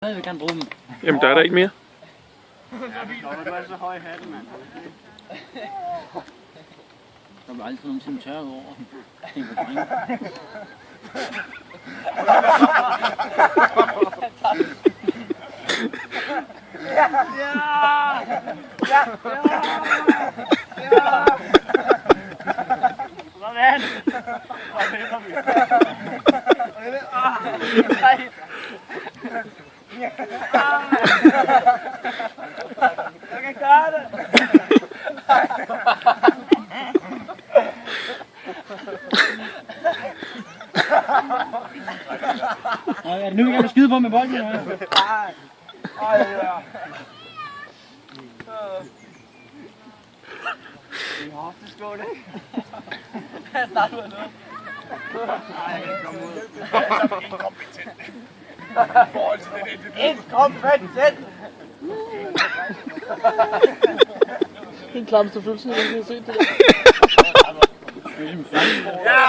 Jeg vil gerne bruge dem. Jamen, der er der ikke mere. Du er så høj i hatten, mand. Der bliver aldrig nogensinde tørre over. Tænk på drenge. Sådan! Jeg kan gøre det! Er det nu, jeg vil skyde på med bolden? Eller hvad? Ej, ja. Det er hofteskål, ikke? Jeg starter ud af noget. Nej, jeg kan ikke komme ud. Inkompetent! Den klamste følelse, jeg har set det der. Det er ligesom færdigt. Ja!